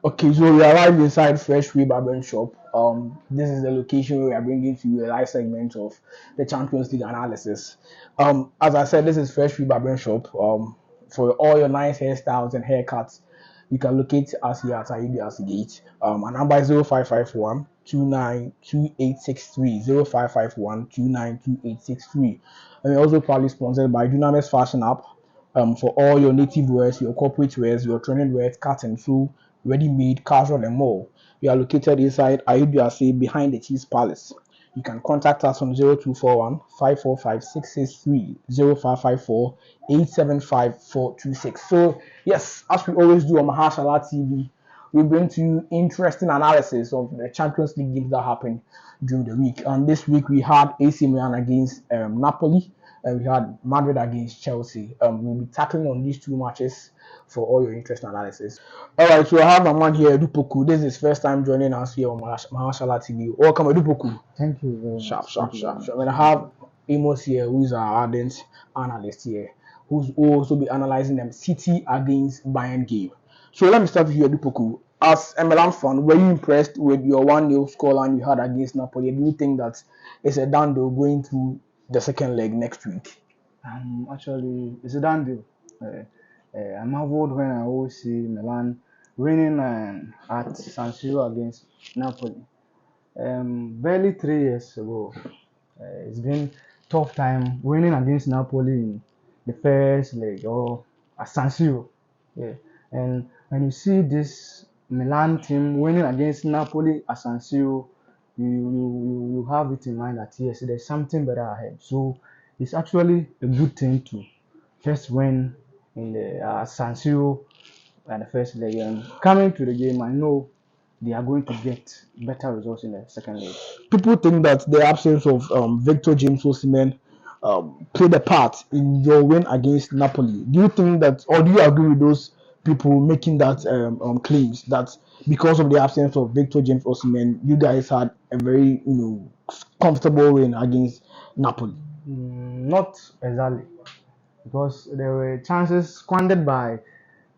Okay, so we arrived inside Fresh Way Barber Shop. This is the location where we are bringing to you a live segment of the Champions League analysis. As I said, this is Fresh Way Barber Shop. For all your nice hairstyles and haircuts, you can locate us here at Ayubias Gate. Our number is 0551 292863 0551 And we're also proudly sponsored by Dunamis Fashion App. For all your native wears, your corporate wears, your training wears, cut and sew, ready-made, casual, and more. We are located inside Ayubiase behind the Cheese Palace. You can contact us on 0241 545 663 0554 875 426. So, yes, as we always do on Mahashala TV, we bring to you interesting analysis of the Champions League games that happened during the week. And this week we had AC Milan against Napoli, and we had Madrid against Chelsea. We'll be tackling on these two matches for all your interest analysis. All right, so I have my man here, Edupoku. This is his first time joining us here on Mahashala TV. Welcome, Edupoku. Thank you very much. Sharp. And I have Amos here, who is our ardent analyst here, who's also be analyzing them City against Bayern game. So let me start with you, Edupoku. As a Milan fan, were you impressed with your 1-0 scoreline you had against Napoli? Do you think that it's a done deal going through the second leg next week? Actually, it's a done deal. I'm marveled when I always see Milan winning at San Siro against Napoli. Barely 3 years ago, it's been tough time winning against Napoli in the first leg or at San Siro. Yeah. And when you see this Milan team winning against Napoli at San Siro, you have it in mind that yes, there's something better ahead. So it's actually a good thing to first win in the San Siro at the first leg. And coming to the game, I know they are going to get better results in the second leg. People think that the absence of Victor James Osimhen played a part in your win against Napoli. Do you think that, or do you agree with those people making that claims that because of the absence of Victor James Osimhen, you guys had a very comfortable win against Napoli? Not exactly, because there were chances squandered by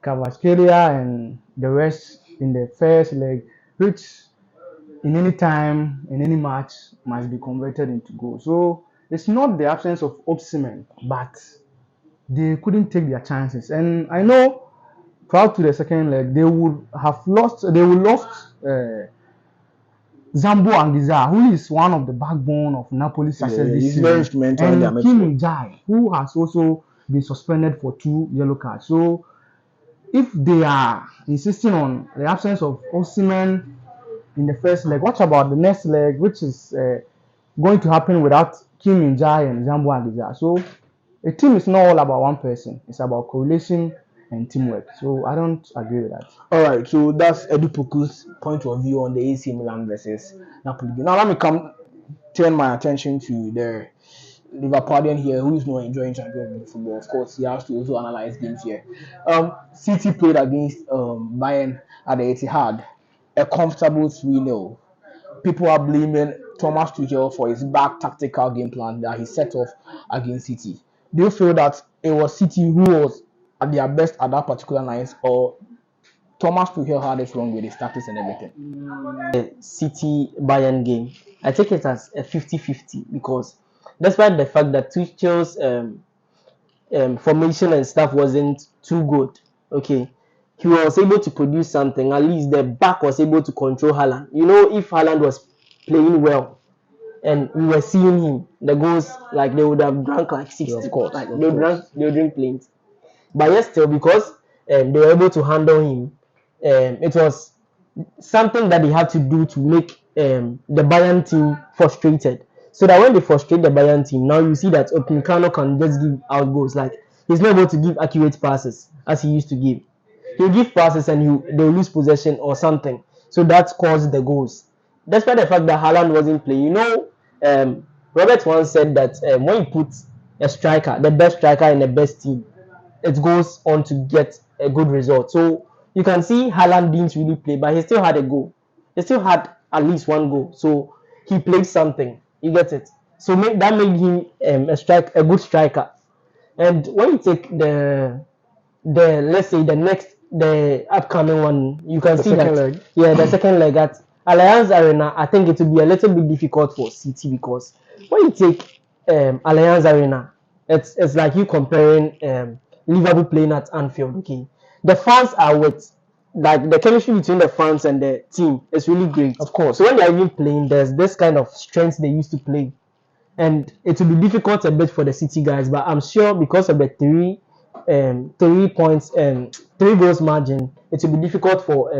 Kvaratskhelia and the rest in the first leg, which in any time, in any match, must be converted into goal. So it's not the absence of Osimhen, but they couldn't take their chances. And I know throughout to the second leg, they would lost Zambo Anguissa, who is one of the backbone of Napoli's success this season, very instrumental in their and Kim Jai, who has also been suspended for 2 yellow cards. So if they are insisting on the absence of Osimhen in the first leg, what about the next leg, which is going to happen without Kim Jai and Zambo Anguissa? So a team is not all about one person; it's about correlation and teamwork. So I don't agree with that. All right, so that's Edupoku's point of view on the AC Milan versus Napoli. Now let me turn my attention to the Liverpoolian here who is not enjoying Champions League football. Of course, he has to also analyze games here. City played against Bayern at the Etihad, a comfortable 3-0. People are blaming Thomas Tuchel for his bad tactical game plan that he set off against City. Do you feel that it was City who was at their best at that particular night, or Thomas Tuchel had it wrong with his tactics and everything? The City Bayern game, I take it as a 50-50 because despite the fact that Tuchel's formation and stuff wasn't too good, okay, he was able to produce something. At least the back was able to control Haaland. If Haaland was playing well and we were seeing him, the goals, like, they would have drunk like 60. Yeah, of course, like they would drink plenty. But yes, still, because they were able to handle him, it was something that they had to do to make the Bayern team frustrated. So that when they frustrate the Bayern team, now you see that Upamecano can just give out goals. Like, he's not able to give accurate passes as he used to give. He'll give passes and they'll lose possession or something. So that caused the goals. Despite the fact that Haaland wasn't playing. Robert once said that when you put a striker, the best striker in the best team, it goes on to get a good result. So you can see Haaland didn't really play, but he still had a goal. He still had at least one goal. So he played something. You get it? So that made him a good striker. And when you take the let's say the next the upcoming one, you can The see second that leg. the second leg at Allianz Arena, I think it will be a little bit difficult for City because when you take Allianz Arena, it's like you comparing Liverpool playing at Anfield. Okay, the fans are with like the chemistry between the fans and the team is really great. Of course. So when they're even playing, there's this kind of strength they used to play, and it will be difficult a bit for the City guys. But I'm sure because of the 3 points and 3 goals margin, it will be difficult for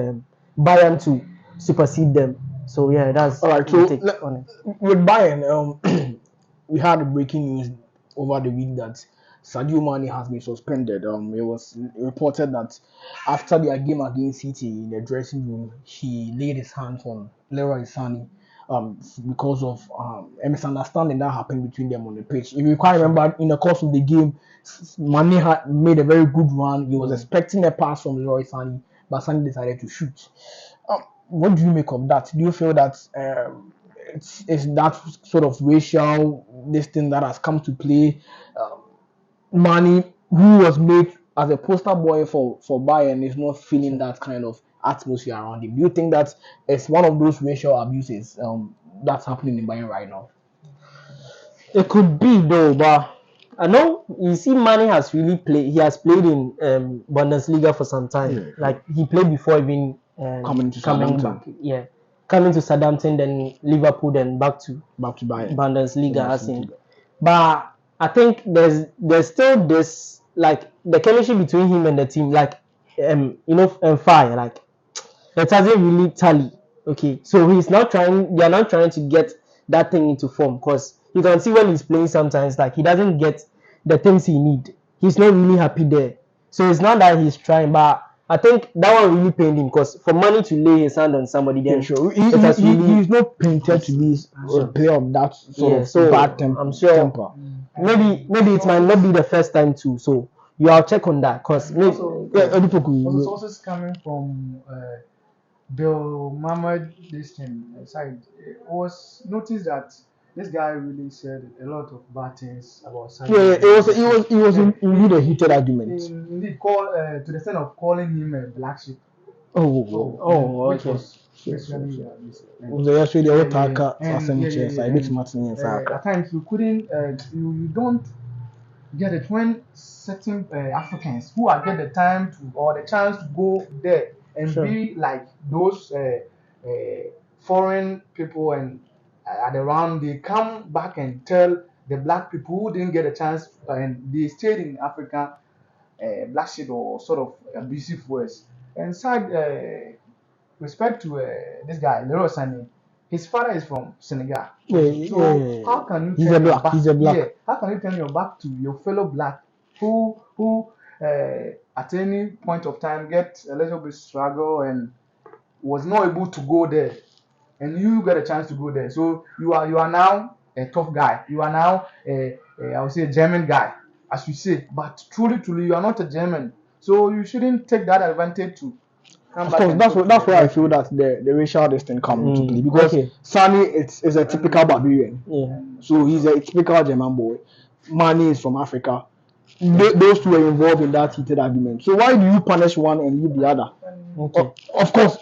Bayern to supersede them. So yeah, that's All right. my So take on it. with Bayern, we had breaking news over the week that Sadio Mane has been suspended. It was reported that after their game against City in the dressing room, he laid his hands on Leroy Sané because of a misunderstanding that happened between them on the pitch. If you quite remember, in the course of the game, Mane had made a very good run. He was expecting a pass from Leroy Sané, but Sané decided to shoot. What do you make of that? Do you feel that it's that sort of racial this thing that has come to play? Mane, who was made as a poster boy for Bayern, is not feeling that kind of atmosphere around him. Do you think that it's one of those racial abuses that's happening in Bayern right now? It could be though, but I know you see Mane has really played. He has played in Bundesliga for some time. Yeah. Like he played before even Coming to coming Southampton. back. Yeah, coming to Southampton, then Liverpool, then back to Bayern. Bundesliga. As in, but I think there's still this like the chemistry between him and the team, like fire, like it doesn't really tally. Okay, so he's not trying. They are not trying to get that thing into form because you can see when he's playing sometimes like he doesn't get the things he need. He's not really happy there. So it's not that he's trying, but I think that one really pained him because for Mane to lay his hand on somebody, then sure. He's not painted to be a player of that sort of bad temper. I'm sure temper. Maybe it might not be the first time too. So you are check on that because Also, sources coming from Bill Mahmoud this thing side, it was noticed that this guy really said a lot of bad things about Sadio. It was indeed a heated argument. Indeed, call to the extent of calling him a black sheep. Okay. At times you couldn't, you don't get it when certain Africans who are get the time to or the chance to go there and be like those foreign people and at around they come back and tell the black people who didn't get a chance and they stayed in Africa black shit or sort of abusive words. And side respect to this guy Leroy Sané, his father is from Senegal. How can you He's a black. Yeah, how can you turn your back to your fellow black who at any point of time get a little bit struggle and was not able to go there, and you get a chance to go there. So you are now a tough guy. You are now I would say a German guy, as we say. But truly, you are not a German. So you shouldn't take that advantage to. Of course, that's why I feel that the racial distinction comes into play because Sané is a typical Barbarian. Yeah. So he's a typical German boy. Mane is from Africa. Those two were involved in that heated argument. So why do you punish one and leave the other? Okay. Of course,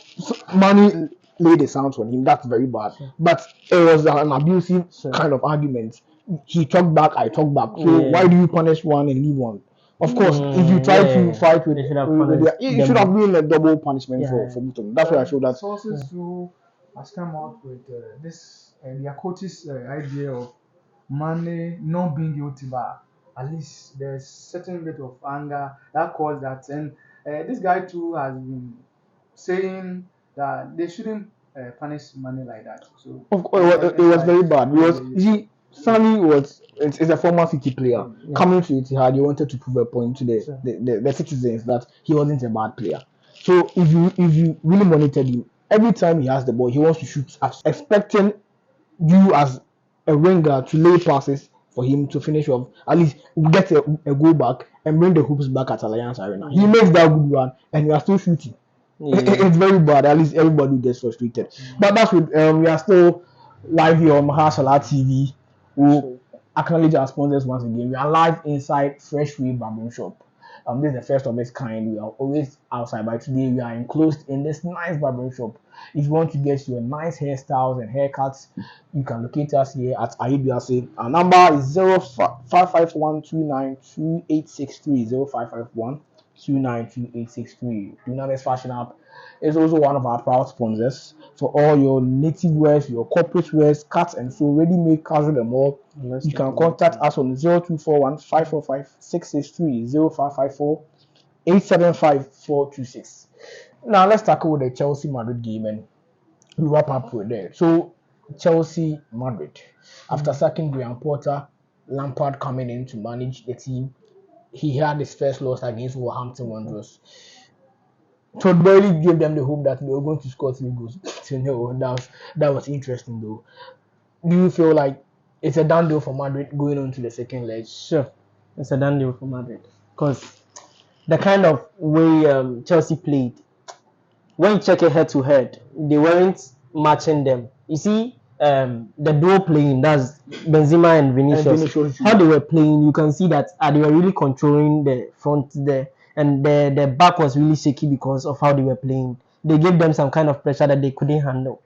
Mane laid the sounds on him. That's very bad. But it was an abusive kind of argument. He talked back, I talked back. So why do you punish one and leave one? Of course, if you try to fight with, it should have been a double punishment for both of them. That's why I feel that. Sources who has come out with this their coach's idea of Mane not being guilty, but at least there's certain bit of anger that caused that, and this guy too has been saying that they shouldn't punish Mane like that. So of course, it was very bad because Sané is a former City player coming to Etihad. He wanted to prove a point to the citizens that he wasn't a bad player. So if you really monitored him, every time he has the ball, he wants to shoot, expecting you as a winger to lay passes for him to finish off, at least get a goal back and bring the hoops back at Allianz Arena. He makes that good run and you are still shooting. It's very bad. At least everybody gets frustrated. But that's what we are still live here on Mahashala TV. We'll acknowledge our sponsors once again. We are live inside Fresh Way Bamboo Shop. This is the first of its kind. We are always outside, but today we are enclosed in this nice barbering shop. If you want to get your nice hairstyles and haircuts, you can locate us here at Ayibiase. Our number is 0551292863. 0551292863. Dunamis Fashion App is also one of our proud sponsors for all your native wears, your corporate wears, cuts and so ready-made casual and more. You can contact us on 0241 545 663 0554 875 426. Now let's tackle the Chelsea Madrid game and we wrap up with there. So Chelsea Madrid, after sacking Graham Potter, Lampard coming in to manage the team, he had his first loss against Wolverhampton Wanderers. Todd Boehly gave them the hope that they were going to score 3 goals. So no, that was interesting though. Do you feel like it's a done deal for Madrid going on to the second leg? Sure, it's a done deal for Madrid because the kind of way Chelsea played, when you check it head to head, they weren't matching them. You see, the duo playing, that's Benzema and Vinicius, how they were playing, you can see that they were really controlling the front there, and the back was really shaky because of how they were playing. They gave them some kind of pressure that they couldn't handle.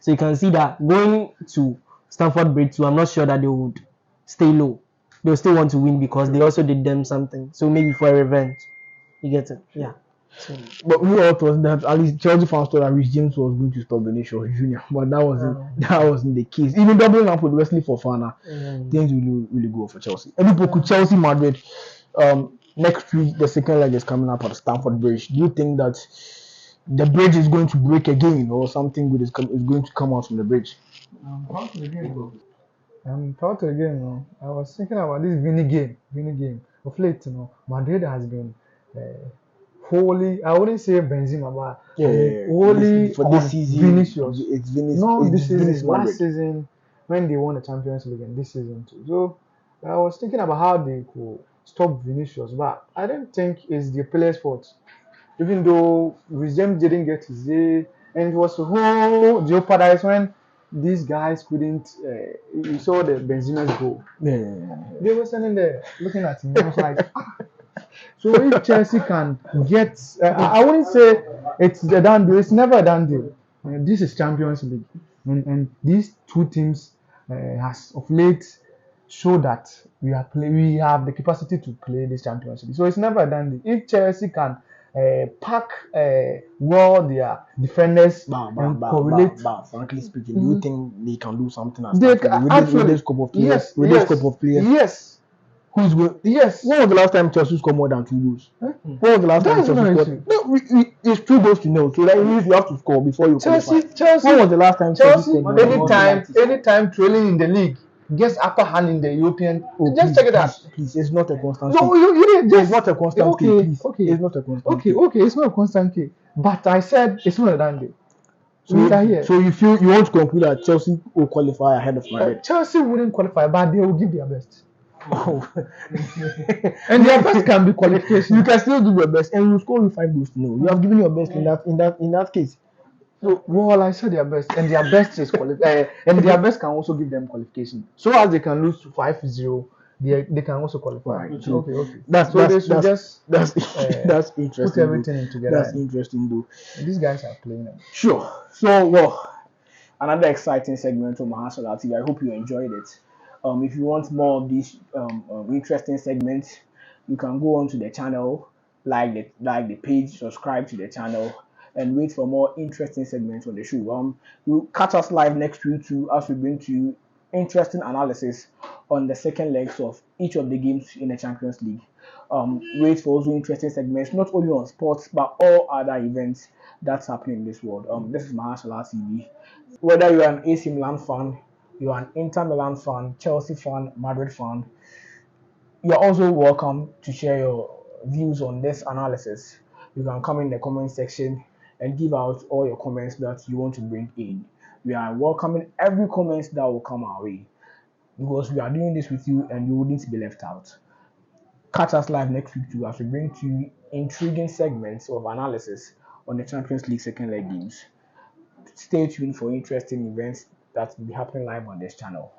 So you can see that going to Stamford Bridge too, I'm not sure that they would stay low. They'll still want to win because they also did them something. So maybe for a revenge. You get it? Yeah. So, but we all thought that at least Chelsea fans thought that Rich James was going to stop Vinicius Junior, but that wasn't the case. Even doubling up with Wesley Fofana, things really go for Chelsea. And people, Chelsea Madrid, next week the second leg is coming up at Stamford Bridge. Do you think that the bridge is going to break again, or something good is going to come out from the bridge? Proud again, no. I was thinking about this Vini game. Of late, Madrid has been wholly, I wouldn't say Benzema, but wholly for this season. Vinicius. It's Vinicius. No, it's this season, Vinicius last season when they won the Champions League, and this season too. So I was thinking about how they could stop Vinicius, but I don't think it's the players' fault. Even though James didn't get his day, and it was so jeopardized when these guys couldn't. You saw the Benzema's goal. They were standing there looking at him. I was like, So if Chelsea can get, I wouldn't say it's a done deal. It's never a done deal. This is Champions League, and these two teams has of late show that we have the capacity to play this Champions League. So it's never a done deal. If Chelsea can pack well their defenders and correlate. Frankly speaking, do you think they can do something with this scope of players? Yes. Who's good? Yes. When was the last time Chelsea scored more than 2 goals? When was the last time Chelsea scored? No, it's 2 goals to nil. So that means you have to score before you qualify. Chelsea. When was the last time Chelsea scored? Anytime trailing in the league gets upper hand in the European. Just check it out. Please, it's not a constant. No, it's not a constant. Okay. It's not a constant. Okay, it's not a constant case. But I said it's not a done deal. So you feel you want to conclude that Chelsea will qualify ahead of Madrid? Chelsea wouldn't qualify, but they will give their best. Oh. And their best can be qualification. You can still give your best, and you score with 5 goals to nil. You have given your best in that case. So, well, I said their best, and their best is and their best can also give them qualification. So as they can lose 5-0, they can also qualify. Right. Okay. That's interesting. Put everything in together. That's interesting, though. And these guys are playing them. Sure. So, another exciting segment of Mahashala TV. I hope you enjoyed it. If you want more of these interesting segments, you can go onto the channel, like the page, subscribe to the channel, and wait for more interesting segments on the show. You'll catch us live next week too, as we bring to you interesting analysis on the second legs of each of the games in the Champions League. Wait for also interesting segments, not only on sports but all other events that's happening in this world. This is Mahashala TV. Whether you're an AC Milan fan, you're an Inter Milan fan, Chelsea fan, Madrid fan, you're also welcome to share your views on this analysis. You can come in the comment section and give out all your comments that you want to bring in. We are welcoming every comment that will come our way because we are doing this with you and you wouldn't be left out. Catch us live next week too as we bring to you intriguing segments of analysis on the Champions League second leg games. Stay tuned for interesting events that will be happening live on this channel.